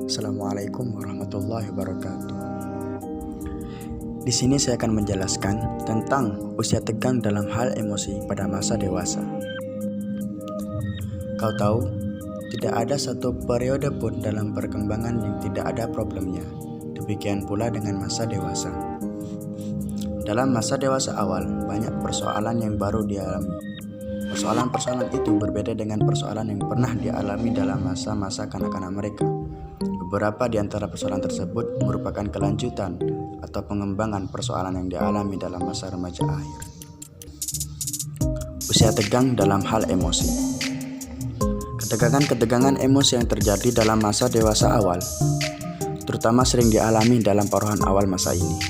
Assalamualaikum warahmatullahi wabarakatuh. Di sini saya akan menjelaskan tentang usia tegang dalam hal emosi pada masa dewasa. Kau tahu, tidak ada satu periode pun dalam perkembangan yang tidak ada problemnya. Demikian pula dengan masa dewasa. Dalam masa dewasa awal, banyak persoalan yang baru dialami. Persoalan-persoalan itu berbeda dengan persoalan yang pernah dialami dalam masa-masa kanak-kanak mereka. Beberapa di antara persoalan tersebut merupakan kelanjutan atau pengembangan persoalan yang dialami dalam masa remaja akhir. Usia tegang dalam hal emosi. Ketegangan-ketegangan emosi yang terjadi dalam masa dewasa awal, terutama sering dialami dalam paruhan awal masa ini.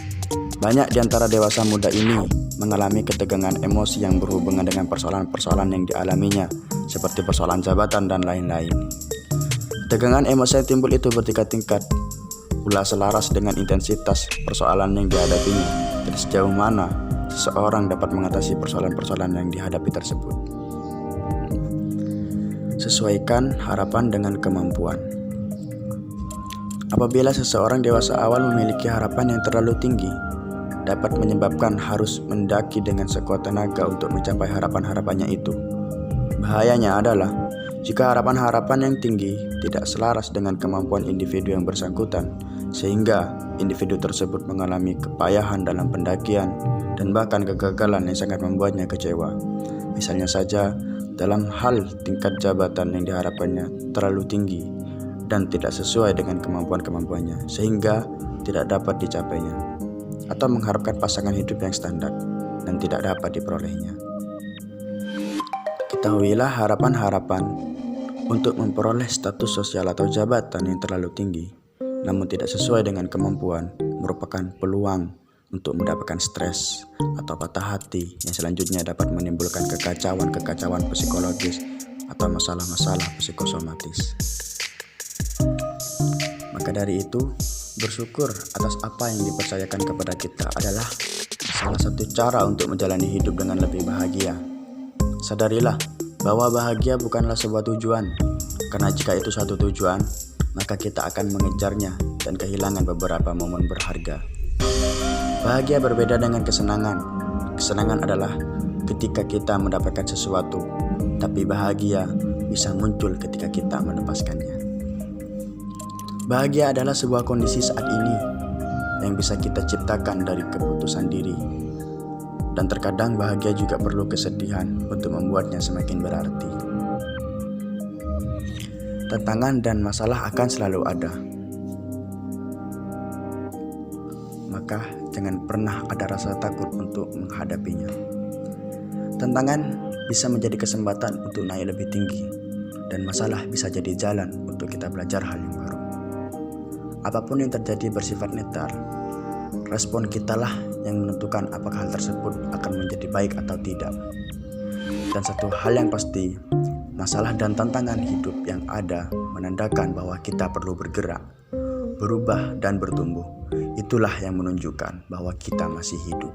Banyak di antara dewasa muda ini mengalami ketegangan emosi yang berhubungan dengan persoalan-persoalan yang dialaminya, seperti persoalan jabatan dan lain-lain. Ketegangan emosi yang timbul itu bertingkat-tingkat, pula selaras dengan intensitas persoalan yang dihadapinya, dan sejauh mana seseorang dapat mengatasi persoalan-persoalan yang dihadapi tersebut. Sesuaikan harapan dengan kemampuan. Apabila seseorang dewasa awal memiliki harapan yang terlalu tinggi, dapat menyebabkan harus mendaki dengan sekuat tenaga untuk mencapai harapan-harapannya itu. Bahayanya adalah jika harapan-harapan yang tinggi tidak selaras dengan kemampuan individu yang bersangkutan, sehingga individu tersebut mengalami kepayahan dalam pendakian dan bahkan kegagalan yang sangat membuatnya kecewa. Misalnya saja, dalam hal tingkat jabatan yang diharapkannya terlalu tinggi dan tidak sesuai dengan kemampuan-kemampuannya, sehingga tidak dapat dicapainya, atau mengharapkan pasangan hidup yang standar dan tidak dapat diperolehnya. Ketahuilah harapan-harapan untuk memperoleh status sosial atau jabatan yang terlalu tinggi, namun tidak sesuai dengan kemampuan, merupakan peluang untuk mendapatkan stres atau patah hati yang selanjutnya dapat menimbulkan kekacauan psikologis atau masalah-masalah psikosomatis. Maka dari itu, bersyukur atas apa yang dipercayakan kepada kita adalah salah satu cara untuk menjalani hidup dengan lebih bahagia. Sadarilah bahwa bahagia bukanlah sebuah tujuan, karena jika itu suatu tujuan, maka kita akan mengejarnya dan kehilangan beberapa momen berharga. Bahagia berbeda dengan kesenangan. Kesenangan adalah ketika kita mendapatkan sesuatu, tapi bahagia bisa muncul ketika kita melepaskannya. Bahagia adalah sebuah kondisi saat ini yang bisa kita ciptakan dari keputusan diri. Dan terkadang bahagia juga perlu kesedihan untuk membuatnya semakin berarti. Tantangan dan masalah akan selalu ada. Maka jangan pernah ada rasa takut untuk menghadapinya. Tantangan bisa menjadi kesempatan untuk naik lebih tinggi, dan masalah bisa jadi jalan untuk kita belajar hal yang baru. Apapun yang terjadi bersifat netral. Respon kitalah yang menentukan apakah hal tersebut akan menjadi baik atau tidak. Dan satu hal yang pasti, masalah dan tantangan hidup yang ada menandakan bahwa kita perlu bergerak, berubah dan bertumbuh. Itulah yang menunjukkan bahwa kita masih hidup.